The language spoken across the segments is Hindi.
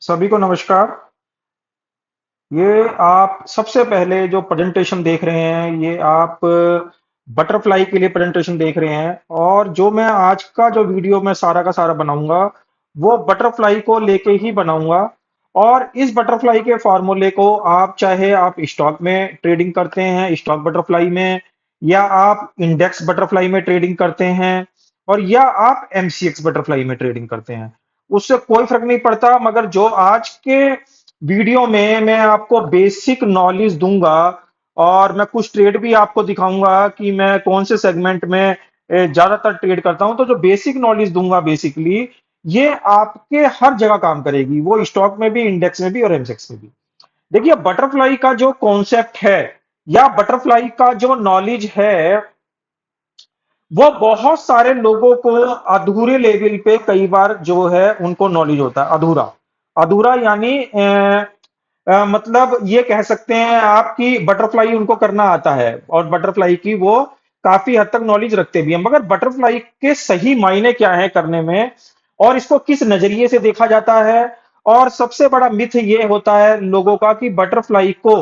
सभी को नमस्कार। ये आप सबसे पहले जो प्रेजेंटेशन देख रहे हैं, ये आप बटरफ्लाई के लिए प्रेजेंटेशन देख रहे हैं। और जो मैं आज का जो वीडियो मैं सारा का सारा बनाऊंगा, वो बटरफ्लाई को लेके ही बनाऊंगा। और इस बटरफ्लाई के फॉर्मूले को आप चाहे आप स्टॉक में ट्रेडिंग करते हैं, स्टॉक बटरफ्लाई में, या आप इंडेक्स बटरफ्लाई में ट्रेडिंग करते हैं, और या आप एमसीएक्स बटरफ्लाई में ट्रेडिंग करते हैं, उससे कोई फर्क नहीं पड़ता। मगर जो आज के वीडियो में मैं आपको बेसिक नॉलेज दूंगा, और मैं कुछ ट्रेड भी आपको दिखाऊंगा कि मैं कौन से सेगमेंट में ज्यादातर ट्रेड करता हूं। तो जो बेसिक नॉलेज दूंगा बेसिकली, ये आपके हर जगह काम करेगी, वो स्टॉक में भी, इंडेक्स में भी और एमसेक्स में भी। देखिए, बटरफ्लाई का जो कॉन्सेप्ट है या बटरफ्लाई का जो नॉलेज है, वो बहुत सारे लोगों को अधूरे लेवल पे कई बार जो है उनको नॉलेज होता है अधूरा। अधूरा यानी मतलब ये कह सकते हैं आप कि बटरफ्लाई उनको करना आता है, और बटरफ्लाई की वो काफी हद तक नॉलेज रखते भी हैं। मगर बटरफ्लाई के सही मायने क्या है करने में, और इसको किस नजरिए से देखा जाता है। और सबसे बड़ा मिथ ये होता है लोगों का कि बटरफ्लाई को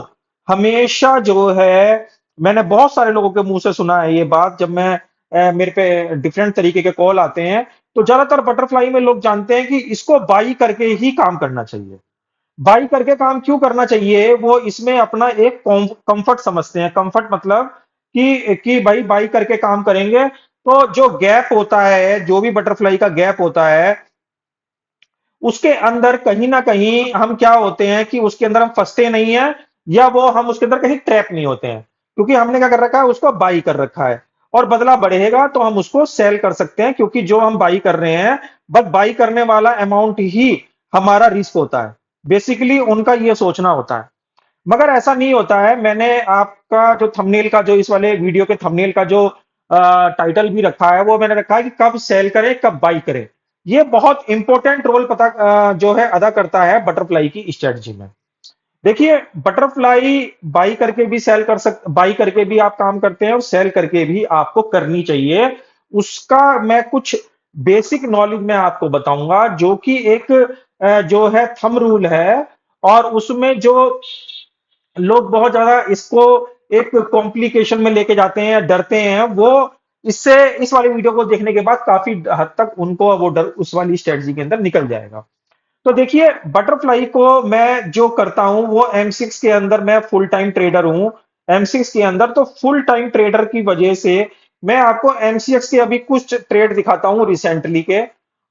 हमेशा जो है, मैंने बहुत सारे लोगों के मुंह से सुना है ये बात, जब मैं मेरे पे डिफरेंट तरीके के कॉल आते हैं, तो ज्यादातर बटरफ्लाई में लोग जानते हैं कि इसको बाई करके ही काम करना चाहिए। बाई करके काम क्यों करना चाहिए, वो इसमें अपना एक कंफर्ट समझते हैं। कंफर्ट मतलब कि भाई बाई करके काम करेंगे तो जो गैप होता है, जो भी बटरफ्लाई का गैप होता है, उसके अंदर कहीं ना कहीं हम क्या होते हैं कि उसके अंदर हम फंसते नहीं है, या वो हम उसके अंदर कहीं ट्रैप नहीं होते हैं, क्योंकि हमने क्या कर रखा है, उसको बाई कर रखा है। और बदला बढ़ेगा तो हम उसको सेल कर सकते हैं, क्योंकि जो हम बाई कर रहे हैं, बस बाई करने वाला अमाउंट ही हमारा रिस्क होता है। बेसिकली उनका ये सोचना होता है। मगर ऐसा नहीं होता है। मैंने आपका जो थंबनेल का, जो इस वाले वीडियो के थंबनेल का जो टाइटल भी रखा है, वो मैंने रखा है कि कब सेल करें कब बाई करें। ये बहुत इंपॉर्टेंट रोल पता जो है अदा करता है बटरफ्लाई की स्ट्रेटजी में। देखिए, बटरफ्लाई बाई करके भी सेल कर बाई करके भी आप काम करते हैं, और सेल करके भी आपको करनी चाहिए। उसका मैं कुछ बेसिक नॉलेज मैं आपको बताऊंगा, जो कि एक जो है थंब रूल है। और उसमें जो लोग बहुत ज्यादा इसको एक कॉम्प्लिकेशन में लेके जाते हैं या डरते हैं, वो इससे, इस वाली वीडियो को देखने के बाद काफी हद तक उनको वो डर उस वाली स्ट्रेटजी के अंदर निकल जाएगा। तो देखिए, बटरफ्लाई को मैं जो करता हूं, वो M6 के अंदर मैं फुल टाइम ट्रेडर हूं। M6 के अंदर तो फुल टाइम ट्रेडर की वजह से मैं आपको MCX के अभी कुछ ट्रेड दिखाता हूं रिसेंटली के।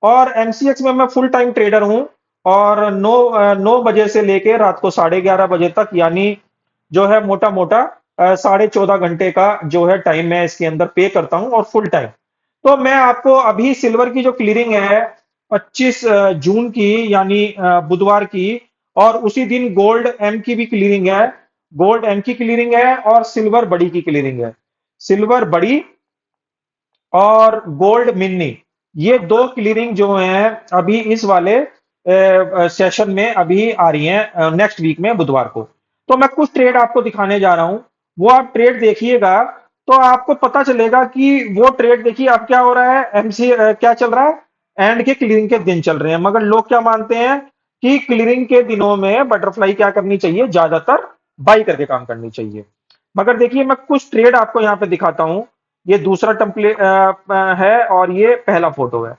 और MCX में मैं फुल टाइम ट्रेडर हूं, और 9 बजे से लेके रात को 11:30 बजे तक, यानी जो है मोटा मोटा 14.5 घंटे का जो है टाइम मैं इसके अंदर पे करता हूं, और फुल टाइम। तो मैं आपको अभी सिल्वर की जो क्लियरिंग है 25 जून की, यानी बुधवार की, और उसी दिन गोल्ड एम की भी क्लियरिंग है। गोल्ड एम की क्लियरिंग है और सिल्वर बड़ी की क्लियरिंग है। सिल्वर बड़ी और गोल्ड मिनी, ये दो क्लियरिंग जो हैं अभी इस वाले सेशन में अभी आ रही हैं, नेक्स्ट वीक में बुधवार को। तो मैं कुछ ट्रेड आपको दिखाने जा रहा हूं, वो आप ट्रेड देखिएगा, तो आपको पता चलेगा कि वो ट्रेड, देखिए अब क्या हो रहा है, क्या चल रहा है, एंड के क्लियरिंग के दिन चल रहे हैं। मगर लोग क्या मानते हैं कि क्लियरिंग के दिनों में बटरफ्लाई क्या करनी चाहिए, ज्यादातर बाई करके काम करनी चाहिए। मगर देखिए, मैं कुछ ट्रेड आपको यहां पे दिखाता हूं। ये दूसरा टेम्पलेट है, और ये पहला फोटो है।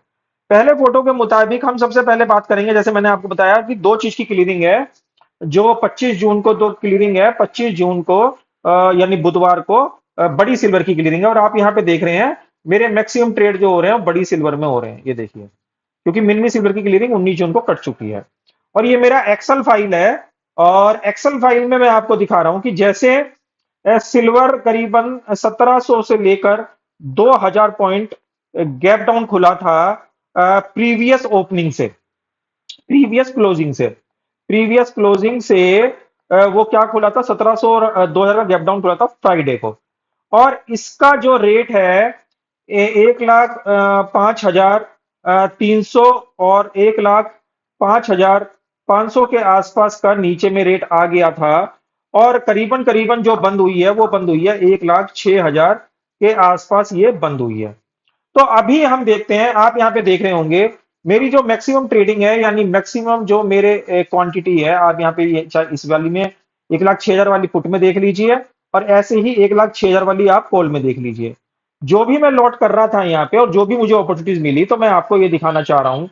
पहले फोटो के मुताबिक हम सबसे पहले बात करेंगे, जैसे मैंने आपको बताया कि दो चीज की क्लियरिंग है। जो 25 जून को दो क्लियरिंग है, 25 जून को यानी बुधवार को बड़ी सिल्वर की क्लियरिंग है। और आप यहाँ पे देख रहे हैं मेरे मैक्सिमम ट्रेड जो हो रहे हैं बड़ी सिल्वर में हो रहे हैं, ये देखिए, क्योंकि मिनी सिल्वर की क्लियरिंग 19 जून को कट चुकी है। और ये मेरा एक्सेल फाइल है, और एक्सेल फाइल में मैं आपको दिखा रहा हूं कि जैसे सिल्वर करीबन 1700 से लेकर 2000 पॉइंट गैप डाउन खुला था प्रीवियस ओपनिंग से, प्रीवियस क्लोजिंग से, प्रीवियस क्लोजिंग से वो क्या खुला था, 1700 और 2000 का गैप डाउन खुला था फ्राइडे को। और इसका जो रेट है 1,05,300 और 1,05,500 के आसपास का नीचे में रेट आ गया था। और करीबन करीबन जो बंद हुई है, वो बंद हुई है 1,06,000 के आसपास, ये बंद हुई है। तो अभी हम देखते हैं, आप यहां पे देख रहे होंगे मेरी जो मैक्सिमम ट्रेडिंग है, यानी मैक्सिमम जो मेरे क्वांटिटी है, आप यहाँ पे इस वाली में 1,06,000 वाली पुट में देख लीजिए, और ऐसे ही 1,06,000 वाली आप कॉल में देख लीजिए। जो भी मैं लॉट कर रहा था यहाँ पे और जो भी मुझे अपॉर्चुनिटीज मिली, तो मैं आपको ये दिखाना चाह रहा हूँ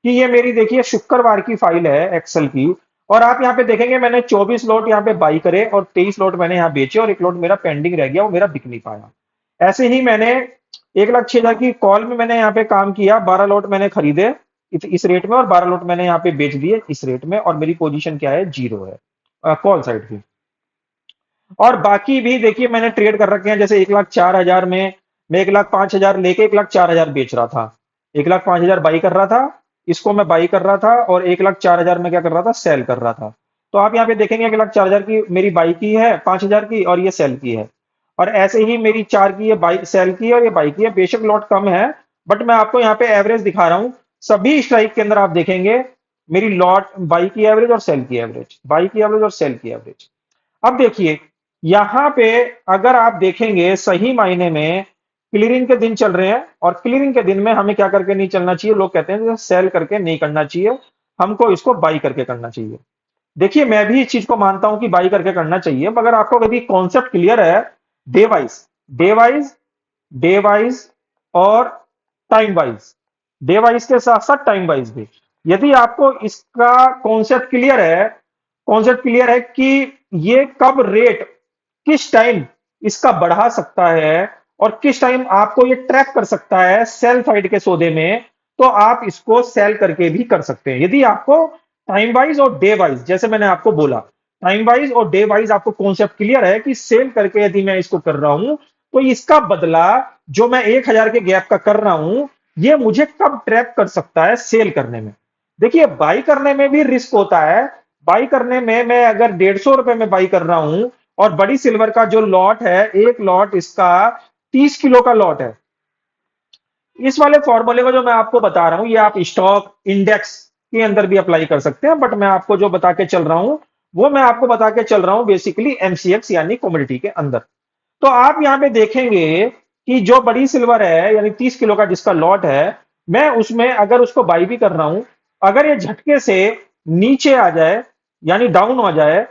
कि ये मेरी देखिए शुक्रवार की फाइल है एक्सेल की। और आप यहाँ पे देखेंगे मैंने 24 लॉट यहाँ पे बाई करे और 23 लॉट मैंने यहाँ बेचे, और एक लॉट मेरा पेंडिंग रह गया, वो मेरा बिक नहीं पाया। ऐसे ही मैंने 1,06,000 की कॉल में मैंने यहाँ पे काम किया, 12 लॉट मैंने खरीदे इस रेट में, और 12 लॉट मैंने यहाँ पे बेच दिए इस रेट में, और मेरी पोजीशन क्या है, जीरो है कॉल साइड की। और बाकी भी देखिए मैंने ट्रेड कर रखे हैं, जैसे 1,04,000 में मैं 1,05,000 लेके 1,04,000 बेच रहा था, 1,05,000 बाई कर रहा था, इसको मैं बाई कर रहा था, और 1,04,000 में क्या कर रहा था, सेल कर रहा था। तो आप यहाँ पे देखेंगे 1,04,000 की मेरी बाई की है, 5,000 की, और ये सेल की है। और ऐसे ही मेरी 4 की, ये बाई सेल की है और ये बाई की है। बेशक लॉट कम है, बट मैं आपको यहाँ पे एवरेज दिखा रहा हूँ। सभी स्ट्राइक के अंदर आप देखेंगे मेरी लॉट बाई की एवरेज और सेल की एवरेज, बाई की एवरेज और सेल की एवरेज। अब देखिए यहां पे अगर आप देखेंगे सही मायने में क्लियरिंग के दिन चल रहे हैं, और क्लियरिंग के दिन में हमें क्या करके नहीं चलना चाहिए, लोग कहते हैं सेल करके नहीं करना चाहिए, हमको इसको बाई करके करना चाहिए। देखिए मैं भी इस चीज को मानता हूं कि बाई करके करना चाहिए, मगर आपको यदि कॉन्सेप्ट क्लियर है, day wise, day wise, day wise और टाइम वाइज, डे वाइज के साथ साथ टाइम वाइज भी, यदि आपको इसका कॉन्सेप्ट क्लियर है, कॉन्सेप्ट क्लियर है कि ये कब रेट किस टाइम इसका बढ़ा सकता है, और किस टाइम आपको ये ट्रैप कर सकता है सेल साइड के सौदे में, तो आप इसको सेल करके भी कर सकते हैं। यदि आपको टाइम वाइज और डे वाइज, जैसे मैंने आपको बोला, टाइम वाइज और डे वाइज आपको कॉन्सेप्ट क्लियर है कि सेल करके यदि मैं इसको कर रहा हूं, तो इसका बदला जो मैं 1,000 के गैप का कर रहा हूं, ये मुझे कब ट्रैप कर सकता है सेल करने में। देखिए बाई करने में भी रिस्क होता है। बाई करने में मैं अगर 150 रुपए में बाई कर रहा हूं, और बड़ी सिल्वर का जो लॉट है, एक लॉट इसका 30 किलो का लॉट है। इस वाले फॉर्मूले को जो मैं आपको बता रहा हूं, ये आप स्टॉक इंडेक्स के अंदर भी अप्लाई कर सकते हैं, बट मैं आपको जो बता के चल रहा हूं, वो मैं आपको बता के चल रहा हूं बेसिकली एमसीएक्स यानी कमोडिटी के अंदर। तो आप यहां पे देखेंगे कि जो बड़ी सिल्वर है यानी 30 किलो का जिसका लॉट है, मैं उसमें अगर उसको बाई भी कर रहा हूं, अगर ये झटके से नीचे आ जाए यानी डाउन हो जाए,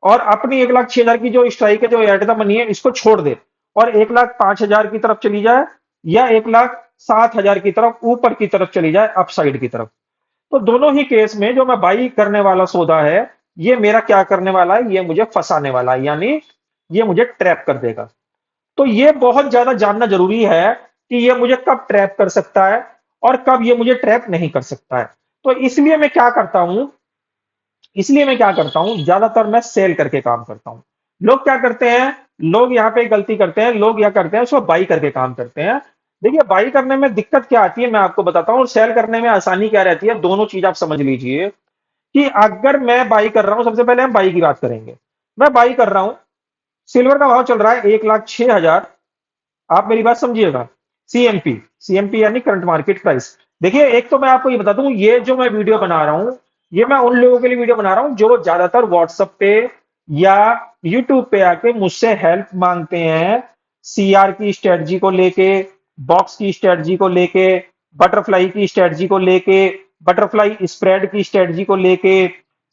और अपनी 1,06,000 की जो स्ट्राइक है, जो एट द मनी है, इसको छोड़ दे, और 1,05,000 की तरफ चली जाए, या 1,07,000 की तरफ ऊपर की तरफ चली जाए अपसाइड की तरफ, तो दोनों ही केस में जो मैं बाई करने वाला सौदा है, ये मेरा क्या करने वाला है, ये मुझे फंसाने वाला है, यानी ये मुझे ट्रैप कर देगा। तो ये बहुत ज्यादा जानना जरूरी है कि ये मुझे कब ट्रैप कर सकता है और कब ये मुझे ट्रैप नहीं कर सकता है। तो इसलिए मैं क्या करता हूं, ज्यादातर मैं सेल करके काम करता हूं। लोग क्या करते हैं, लोग यहाँ पे गलती करते हैं, लोग क्या करते हैं, उसको बाई करके काम करते हैं। देखिए बाई करने में दिक्कत क्या आती है मैं आपको बताता हूं, और सेल करने में आसानी क्या रहती है, दोनों चीज आप समझ लीजिए। कि अगर मैं बाई कर रहा हूं, सबसे पहले हम बाई की बात करेंगे। मैं बाई कर रहा हूं, सिल्वर का भाव चल रहा है 1,06,000। आप मेरी बात समझिएगा, सीएमपी, सीएमपी यानी करंट मार्केट प्राइस। देखिए एक तो मैं आपको ये बता दूं, ये जो मैं वीडियो बना रहा हूं, ये मैं उन लोगों के लिए वीडियो बना रहा हूं जो ज्यादातर व्हाट्सएप पे या यूट्यूब पे आके मुझसे हेल्प मांगते हैं, सीआर की स्ट्रेटजी को लेके, बॉक्स की स्ट्रेटजी को लेके, बटरफ्लाई की स्ट्रेटजी को लेके, बटरफ्लाई स्प्रेड की स्ट्रेटजी को लेके,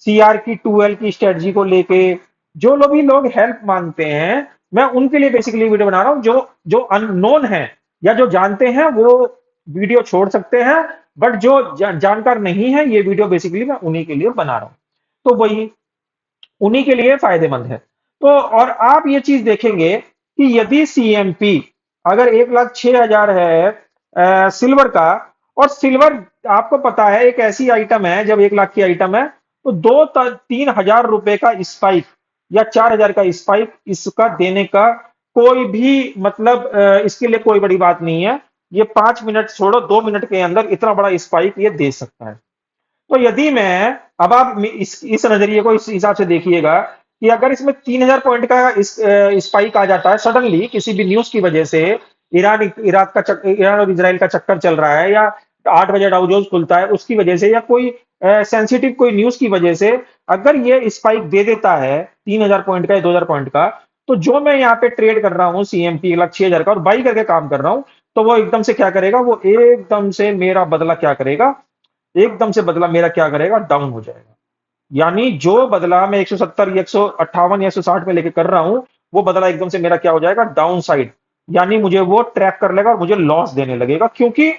सीआर की 2L की स्ट्रेटजी को लेके, जो लोग भी लोग हेल्प मांगते हैं, मैं उनके लिए बेसिकली वीडियो बना रहा हूं। जो जो अननोन है या जो जानते हैं वो वीडियो छोड़ सकते हैं, बट जो जानकार नहीं है, ये वीडियो बेसिकली मैं उन्हीं के लिए बना रहा हूं। तो वही उन्हीं के लिए फायदेमंद है। तो और आप ये चीज देखेंगे कि यदि सीएमपी अगर 1,06,000 है सिल्वर का, और सिल्वर आपको पता है एक ऐसी आइटम है, जब 1 लाख की आइटम है, तो 2-3 हजार रुपए का स्पाइक या 4 हजार का स्पाइक इसका देने का कोई भी मतलब इसके लिए कोई बड़ी बात नहीं है। ये 5 मिनट छोड़ो, 2 मिनट के अंदर इतना बड़ा स्पाइक ये दे सकता है। तो यदि मैं अब आप इस नजरिए को इस हिसाब से देखिएगा कि अगर इसमें 3,000 पॉइंट का स्पाइक आ जाता है सडनली किसी भी न्यूज की वजह से, ईरान और इसराइल का चक्कर चल रहा है, या 8 बजे डाउ जोन्स खुलता है उसकी वजह से, या कोई सेंसिटिव कोई न्यूज की वजह से अगर ये स्पाइक दे देता है 3,000 पॉइंट का या 2,000 पॉइंट का, तो जो मैं यहाँ पे ट्रेड कर रहा हूँ सीएमपी 1,06,000 का और बाई करके काम कर रहा हूँ, तो वो एकदम से क्या करेगा, वो एकदम से मेरा बदला क्या करेगा, एकदम से बदला मेरा क्या करेगा, डाउन हो जाएगा। यानी जो बदला मैं 170 या 158 या 160 में लेके कर रहा हूं, वो बदला एकदम से मेरा क्या हो जाएगा, डाउन साइड। यानी मुझे वो ट्रैप कर लेगा और मुझे लॉस देने लगेगा, क्योंकि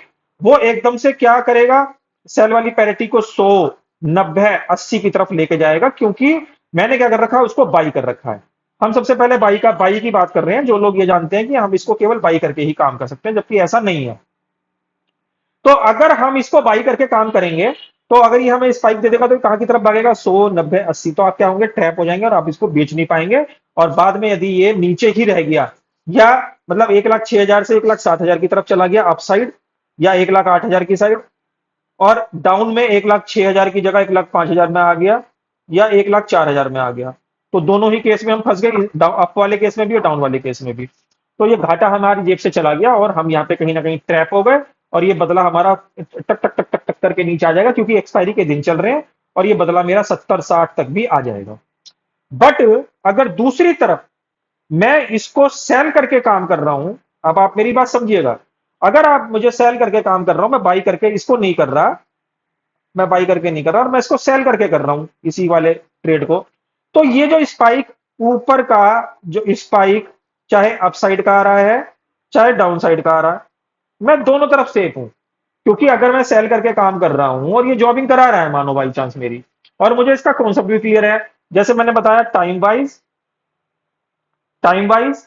वो एकदम से क्या करेगा, सेल वाली पैरिटी को 100, 90, 80 की तरफ लेके जाएगा, क्योंकि मैंने क्या कर रखा है, उसको बाई कर रखा है। हम सबसे पहले बाई की बात कर रहे हैं। जो लोग ये जानते हैं कि हम इसको केवल बाई करके ही काम कर सकते हैं, जबकि ऐसा नहीं है। तो अगर हम इसको बाई करके काम करेंगे, तो अगर ये हमें स्पाइक दे देगा तो कहां की तरफ भागेगा, 100, 90, 80। तो आप क्या होंगे, ट्रैप हो जाएंगे और आप इसको बेच नहीं पाएंगे। और बाद में यदि ये नीचे ही रह गया, या मतलब 1,06,000 से 1,07,000 की तरफ चला गया अपसाइड, या 1,08,000 की साइड, और डाउन में 1,06,000 की जगह 1,05,000 में आ गया, या 1,04,000 में आ गया, तो दोनों ही केस में हम फंस गए, अप वाले केस में भी और डाउन वाले केस में भी। तो ये घाटा हमारी जेब से चला गया और हम यहाँ पे कहीं ना कहीं ट्रैप हो गए। और ये बदला हमारा टक टक टक टक टक करके नीचे आ जाएगा, क्योंकि एक्सपायरी के दिन चल रहे हैं, और ये बदला मेरा 70-60 तक भी आ जाएगा। बट अगर दूसरी तरफ मैं इसको सेल करके काम कर रहा हूं, अब आप मेरी बात समझिएगा, अगर आप मुझे सेल करके काम कर रहा हूं, मैं बाई करके इसको नहीं कर रहा, मैं बाई करके नहीं कर रहा और मैं इसको सेल करके कर रहा हूं इसी वाले ट्रेड को, तो ये जो स्पाइक ऊपर का, जो स्पाइक चाहे अपसाइड का आ रहा है, चाहे डाउन साइड का आ रहा है, मैं दोनों तरफ सेफ हूं। क्योंकि अगर मैं सेल करके काम कर रहा हूं और ये जॉबिंग करा रहा है मानो बाई चांस मेरी, और मुझे इसका कॉन्सेप्ट भी क्लियर है, जैसे मैंने बताया, टाइम वाइज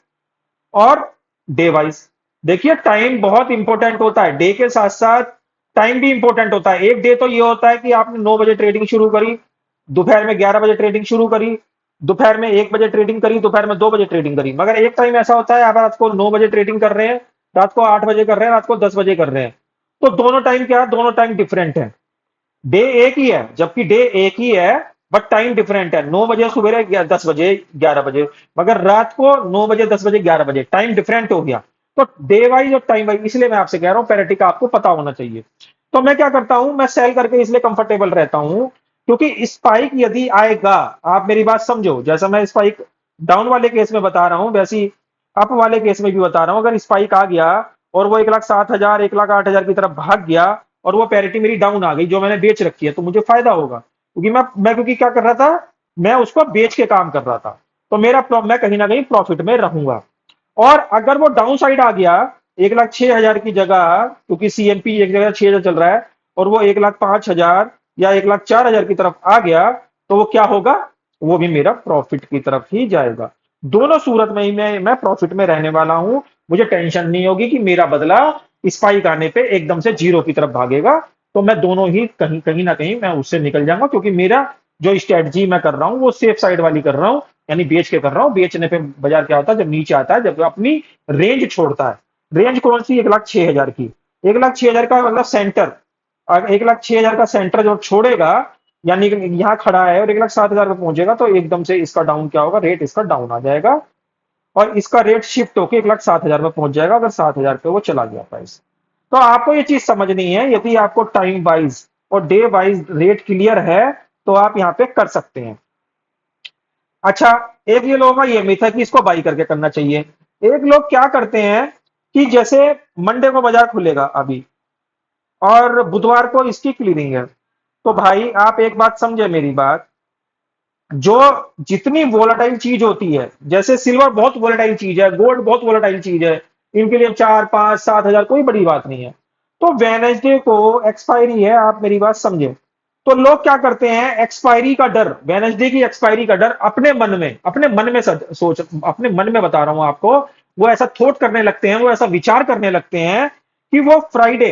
और डे वाइज। देखिए टाइम बहुत इंपॉर्टेंट होता है, डे के साथ साथ टाइम भी इंपॉर्टेंट होता है। एक डे तो ये होता है कि आपने 9 बजे ट्रेडिंग शुरू करी, दोपहर में 11 बजे ट्रेडिंग शुरू करी, दोपहर में 1 बजे ट्रेडिंग करी, दोपहर में 2 बजे ट्रेडिंग करी। मगर एक टाइम ऐसा होता है, आप रात को 9 बजे ट्रेडिंग कर रहे हैं, रात को 8 बजे कर रहे हैं, रात को 10 बजे कर रहे हैं। तो दोनों टाइम क्या है, दोनों टाइम डिफरेंट है। डे एक ही है, जबकि डे एक ही है, बट टाइम डिफरेंट है। 9 बजे सवेरे, 10 बजे, 11 बजे, मगर रात को 9 बजे, 10 बजे, 11 बजे, टाइम डिफरेंट हो गया। तो डे वाइज और टाइम वाइज, इसलिए मैं आपसे कह रहा हूं पैरिटी का आपको पता होना चाहिए। तो मैं क्या करता हूं, मैं सेल करके इसलिए कंफर्टेबल रहता हूं, क्योंकि स्पाइक यदि आएगा, आप मेरी बात समझो, जैसा मैं स्पाइक डाउन वाले केस में बता रहा हूं, वैसे ही अप वाले केस में भी बता रहा हूं। अगर स्पाइक आ गया और वो 1,07,000, 1,08,000 की तरफ भाग गया, और वो पैरिटी मेरी डाउन आ गई जो मैंने बेच रखी है, तो मुझे फायदा होगा, क्योंकि क्योंकि क्या कर रहा था, मैं उसको बेच के काम कर रहा था। तो मैं कहीं ना कहीं प्रॉफिट में रहूंगा। और अगर वो डाउन साइड आ गया, 1,06,000 की जगह, क्योंकि सीएमपी 1,06,000 चल रहा है, और वो 1,05,000 या 1,04,000 की तरफ आ गया, तो वो क्या होगा, वो भी मेरा प्रॉफिट की तरफ ही जाएगा। दोनों सूरत में ही मैं प्रॉफिट में रहने वाला हूं। मुझे टेंशन नहीं होगी कि मेरा बदला स्पाइक आने पे एकदम से जीरो की तरफ भागेगा। तो मैं दोनों ही कहीं कहीं ना कहीं मैं उससे निकल जाऊंगा, क्योंकि मेरा जो स्ट्रेटजी मैं कर रहा हूं वो सेफ साइड वाली कर रहा हूं, यानी बेच के कर रहा हूं। बेचने पे बाजार क्या होता है, जब नीचे आता है, जब अपनी रेंज छोड़ता है। रेंज कौन सी, 1,06,000 की। 1,06,000 का मतलब सेंटर, 1,06,000 का सेंटर जो छोड़ेगा, यानी कि यहाँ खड़ा है और 1,07,000 पे पहुंचेगा, तो एकदम से इसका डाउन क्या होगा, रेट इसका डाउन आ जाएगा, और इसका रेट शिफ्ट होकर 1,07,000 में पहुंच जाएगा, अगर 7,000 पे वो चला गया प्राइस। तो आपको ये चीज समझनी है, यदि आपको टाइम वाइज और डे वाइज रेट क्लियर है, तो आप यहाँ पे कर सकते हैं। अच्छा, एक ये लोगों का ये मिथ है कि इसको बाई करके करना चाहिए। एक लोग क्या करते हैं कि जैसे मंडे को बाजार खुलेगा अभी, और बुधवार को इसकी क्लीनिंग है, तो भाई आप एक बात समझे मेरी बात, जो जितनी वोलेटाइल चीज होती है, जैसे सिल्वर बहुत वोलेटाइल चीज है, गोल्ड बहुत वोलेटाइल चीज है, इनके लिए 4, 5, 7 हजार कोई बड़ी बात नहीं है। तो वेनेसडे को एक्सपायरी है, आप मेरी बात समझे, तो लोग क्या करते हैं, एक्सपायरी का डर, वेनेसडे की एक्सपायरी का डर अपने मन में सोच, अपने मन में बता रहा हूं आपको, वो ऐसा थॉट करने लगते हैं, वो ऐसा विचार करने लगते हैं कि वो फ्राइडे,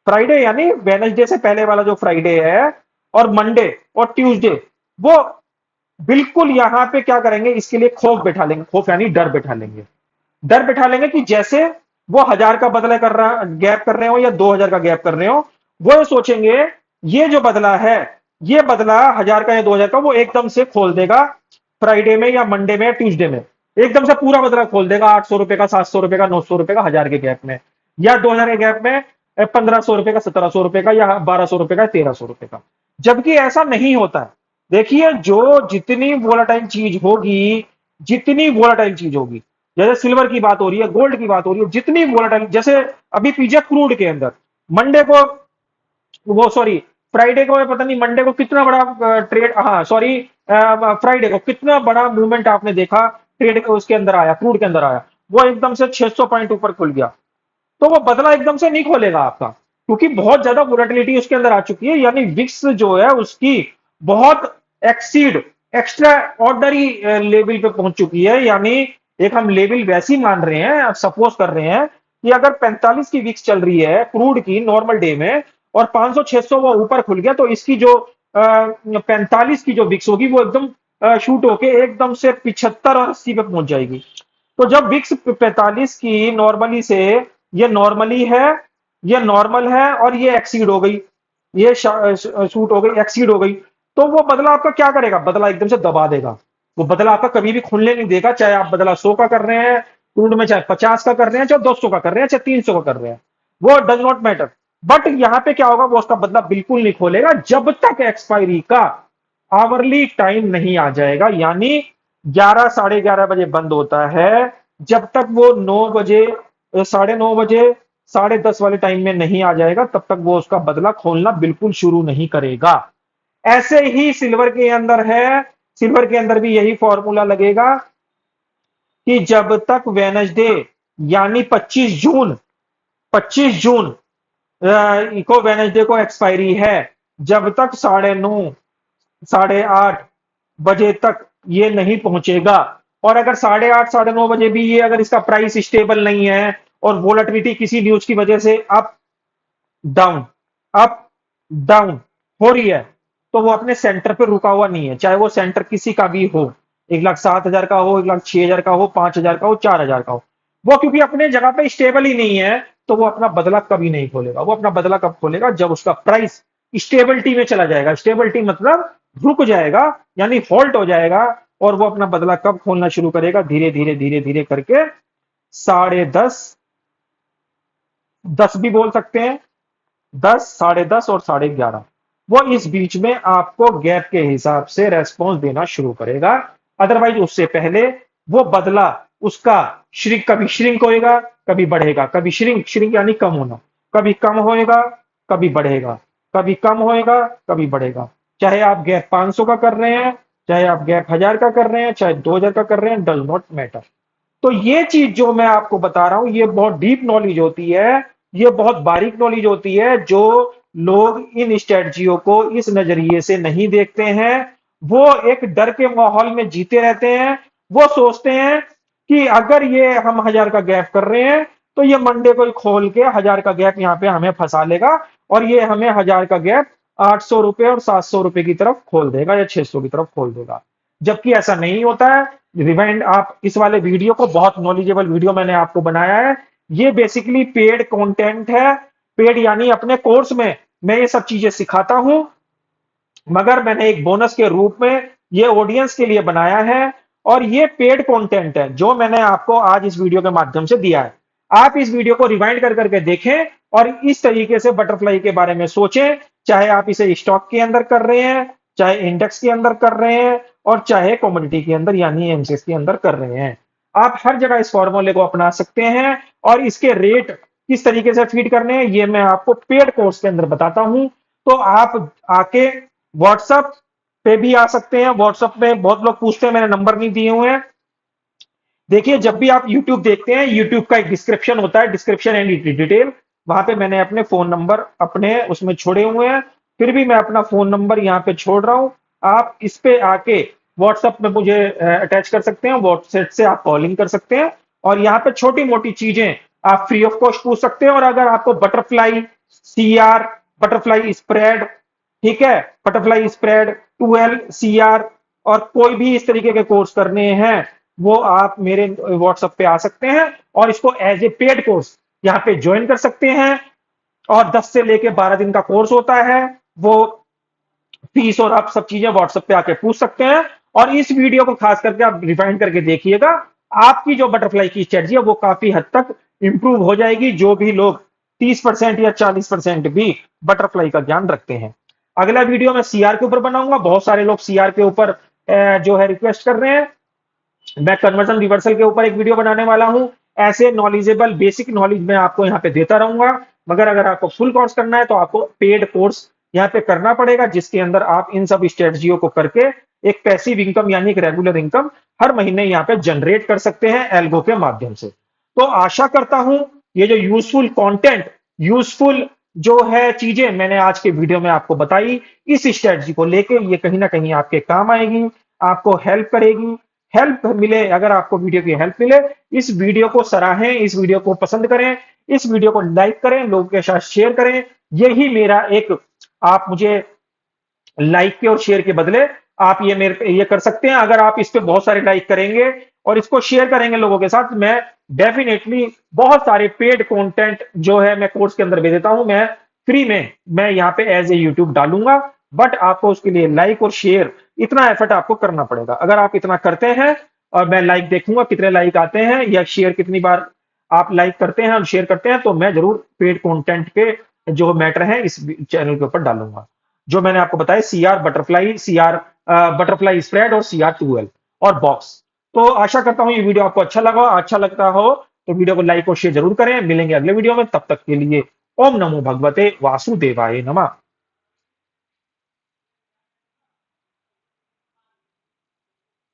फ्राइडे यानी वेनेसडे से पहले वाला जो फ्राइडे है, और मंडे और ट्यूसडे, वो बिल्कुल यहां पे क्या करेंगे, इसके लिए खौफ बैठा लेंगे। खौफ यानी डर बैठा लेंगे। डर बैठा लेंगे कि जैसे वो 1,000 का बदला कर रहा गैप कर रहे हो या 2,000 का गैप कर रहे हो, वो ये सोचेंगे ये जो बदला है, ये बदला 1,000 का या 2,000 का वो एकदम से खोल देगा फ्राइडे में या मंडे में या ट्यूसडे में। एकदम से पूरा बदला खोल देगा, 800 रुपए का, 700 रुपए का, 900 रुपए का, 1,000 के गैप में, या 2,000 के गैप में 1,500 रुपए का, 1,700 रुपए का, या 1,200 रुपए का, 1,300 रुपए का। जबकि ऐसा नहीं होता है। देखिए, जो जितनी वोलाटाइल चीज होगी, जितनी वोलाटाइल चीज होगी, जैसे सिल्वर की बात हो रही है, गोल्ड की बात हो रही है, जितनी वोलाटाइल, जैसे अभी पीछे क्रूड के अंदर मंडे को वो सॉरी, फ्राइडे को, पता नहीं मंडे को कितना बड़ा ट्रेड, हाँ सॉरी, फ्राइडे को कितना बड़ा मूवमेंट आपने देखा ट्रेड उसके अंदर आया, क्रूड के अंदर आया, वो एकदम से 600 पॉइंट ऊपर खुल गया। तो वो बदला एकदम से नहीं खोलेगा आपका, क्योंकि बहुत ज्यादा वोलेटिलिटी उसके अंदर आ चुकी है, यानी विक्स जो है उसकी बहुत एक्सीड, एक्स्ट्रा ऑर्डनरी लेवल पे पहुंच चुकी है। यानी एक हम लेवल वैसी मान रहे हैं, सपोज कर रहे हैं कि अगर 45 की विक्स चल रही है क्रूड की नॉर्मल डे में, और 500 600 वो ऊपर खुल गया, तो इसकी जो 45 की जो विक्स होगी वो एकदम शूट होके एकदम से 75 और 80 पे पहुंच जाएगी। तो जब विक्स 45 की नॉर्मली से, ये नॉर्मली है, ये नॉर्मल है और ये एक्सीड हो गई, ये शूट हो गई, एक्सीड हो गई, तो वो बदला आपका क्या करेगा, बदला एकदम से दबा देगा। वो बदला आपका कभी भी खुलने नहीं देगा, चाहे आप बदला 100 का कर रहे हैं क्रूड में, चाहे 50 का कर रहे हैं, चाहे 200 का कर रहे हैं, चाहे 300 का कर रहे हैं, वो डज नॉट मैटर। बट यहां पे क्या होगा, वो उसका बदला बिल्कुल नहीं खोलेगा जब तक एक्सपायरी का आवरली टाइम नहीं आ जाएगा। यानी 11 साढ़े 11 बजे बंद होता है, जब तक वो 9 बजे, 9:30 बजे, 10:30 वाले टाइम में नहीं आ जाएगा, तब तक वो उसका बदला खोलना बिल्कुल शुरू नहीं करेगा। ऐसे ही सिल्वर के अंदर है, सिल्वर के अंदर भी यही फॉर्मूला लगेगा कि जब तक वेनसडे, यानी 25 जून, 25 जून को वेनसडे को एक्सपायरी है, जब तक 9:30, 8:30 बजे तक ये नहीं पहुंचेगा। और अगर 8:30, 9:30 बजे भी ये, अगर इसका प्राइस स्टेबल नहीं है और वोलेटिलिटी किसी न्यूज की वजह से अप डाउन, अप डाउन हो रही है, तो वो अपने सेंटर पे रुका हुआ नहीं है, चाहे वो सेंटर किसी का भी हो, 1,07,000 का हो, 1,06,000 का हो, 5,000 का हो, 4,000 का हो, वो क्योंकि अपने जगह पे स्टेबल ही नहीं है, तो वो अपना बदला कभी नहीं खोलेगा। वो अपना बदला कब खोलेगा, जब उसका प्राइस स्टेबिलिटी में चला जाएगा। स्टेबिलिटी मतलब रुक जाएगा, यानी होल्ड हो जाएगा। और वो अपना बदला कब खोलना शुरू करेगा, धीरे धीरे धीरे धीरे करके 10:30, 10 भी बोल सकते हैं, 10, 10:30 और 11:30, वो इस बीच में आपको गैप के हिसाब से रेस्पॉन्स देना शुरू करेगा। अदरवाइज उससे पहले वो बदला उसका कभी श्रिंक होएगा, कभी बढ़ेगा, कभी श्रिंक, श्रिंक यानी कम होना, कभी कम होएगा, कभी बढ़ेगा, कभी कम होएगा, कभी बढ़ेगा। चाहे आप गैप 500 का कर रहे हैं, चाहे आप गैप 1000 का कर रहे हैं, चाहे 2000 का कर रहे हैं, डज नॉट मैटर। तो ये चीज जो मैं आपको बता रहा हूं, ये बहुत डीप नॉलेज होती है, ये बहुत बारीक नॉलेज होती है, जो लोग इन स्ट्रेटजियों को इस नजरिए से नहीं देखते हैं। वो एक डर के माहौल में जीते रहते हैं। वो सोचते हैं कि अगर ये हम 1000 का गैप कर रहे हैं, तो ये मंडे को ही खोल के 1000 का गैप यहाँ पे हमें फंसा लेगा, और ये हमें 1000 का गैप 800 रुपए और 700 रुपए की तरफ खोल देगा, या 600 की तरफ खोल देगा। जबकि ऐसा नहीं होता है। रिवाइंड आप इस वाले वीडियो को, बहुत नॉलेजेबल वीडियो मैंने आपको बनाया है, ये बेसिकली पेड कंटेंट है। पेड यानी अपने कोर्स में मैं ये सब चीजें सिखाता हूं, मगर मैंने एक बोनस के रूप में ये ऑडियंस के लिए बनाया है। और ये पेड कंटेंट है जो मैंने आपको आज इस वीडियो के माध्यम से दिया है। आप इस वीडियो को रिवाइंड कर करके देखें और इस तरीके से बटरफ्लाई के बारे में सोचें, चाहे आप इसे स्टॉक के अंदर कर रहे हैं, चाहे इंडेक्स के अंदर कर रहे हैं, और चाहे कमोडिटी के अंदर यानी एमसीएक्स के अंदर कर रहे हैं। आप हर जगह इस फॉर्मूले को अपना सकते हैं, और इसके रेट किस तरीके से फीड करने हैं ये मैं आपको पेड कोर्स के अंदर बताता हूं। तो आप आके व्हाट्सएप पे भी आ सकते हैं। व्हाट्सएप पे बहुत लोग पूछते हैं, मैंने नंबर नहीं दिए हुए हैं। देखिए, जब भी आप यूट्यूब देखते हैं, यूट्यूब का एक डिस्क्रिप्शन होता है, डिस्क्रिप्शन एंड डिटेल, वहां पे मैंने अपने फोन नंबर अपने उसमें छोड़े हुए हैं। फिर भी मैं अपना फोन नंबर यहाँ पे छोड़ रहा हूं। आप इस पे आके व्हाट्सएप में मुझे अटैच कर सकते हैं, व्हाट्सएप से आप कॉलिंग कर सकते हैं, और यहाँ पे छोटी मोटी चीजें आप फ्री ऑफ कॉस्ट पूछ सकते हैं। और अगर आपको बटरफ्लाई सीआर, बटरफ्लाई स्प्रेड, ठीक है, बटरफ्लाई स्प्रेड 12 सीआर, और कोई भी इस तरीके के कोर्स करने हैं, वो आप मेरे व्हाट्सएप पे आ सकते हैं और इसको एज ए पेड कोर्स यहाँ पे ज्वाइन कर सकते हैं। और 10 से लेके 12 दिन का कोर्स होता है। वो फीस और आप सब चीजें व्हाट्सएप पे आके पूछ सकते हैं। और इस वीडियो को खास करके आप रिफाइंड करके देखिएगा, आपकी जो बटरफ्लाई की स्ट्रेटजी है वो काफी हद तक इंप्रूव हो जाएगी, जो भी लोग 30% या 40% भी बटरफ्लाई का ज्ञान रखते हैं। अगला वीडियो मैं सीआर के ऊपर बनाऊंगा। बहुत सारे लोग सीआर के ऊपर जो है रिक्वेस्ट कर रहे हैं। मैं कन्वर्जन रिवर्सल के ऊपर एक वीडियो बनाने वाला हूं। ऐसे नॉलेजेबल बेसिक नॉलेज मैं आपको यहाँ पे देता रहूंगा। मगर अगर आपको फुल कोर्स करना है तो आपको पेड कोर्स यहाँ पे करना पड़ेगा, जिसके अंदर आप इन सब स्ट्रेटजियों को करके एक पैसिव इनकम यानी एक रेगुलर इनकम हर महीने यहाँ पे जनरेट कर सकते हैं एल्गो के माध्यम से। तो आशा करता हूं ये जो यूजफुल कंटेंट, यूजफुल जो है चीजें मैंने आज के वीडियो में आपको बताई, इस स्ट्रेटजी को लेके ये कहीं ना कहीं आपके काम आएगी, आपको हेल्प करेगी। हेल्प मिले, अगर आपको वीडियो की हेल्प मिले, इस वीडियो को सराहें, इस वीडियो को पसंद करें, इस वीडियो को लाइक करें, लोगों के साथ शेयर करें। यही मेरा एक, आप मुझे लाइक के और शेयर के बदले आप ये मेरे पे ये कर सकते हैं। अगर आप इस पे बहुत सारे लाइक करेंगे और इसको शेयर करेंगे लोगों के साथ, मैं डेफिनेटली बहुत सारे पेड कंटेंट जो है मैं कोर्स के अंदर भेज देता हूं, मैं फ्री में मैं यहाँ पे एज ए यूट्यूब डालूंगा। बट आपको उसके लिए लाइक और शेयर, इतना एफर्ट आपको करना पड़ेगा। अगर आप इतना करते हैं और मैं लाइक देखूंगा कितने लाइक आते हैं या शेयर कितनी बार आप लाइक करते हैं और शेयर करते हैं, तो मैं जरूर पेड कंटेंट के जो मैटर है इस चैनल के ऊपर डालूंगा। जो मैंने आपको बताया, CR butterfly, CR butterfly spread और सीआर 2L और बॉक्स। तो आशा करता हूं ये वीडियो आपको अच्छा लगा, अच्छा लगता हो तो वीडियो को लाइक और शेयर जरूर करें। मिलेंगे अगले वीडियो में, तब तक के लिए ओम नमो भगवते वासुदेवाय नमः।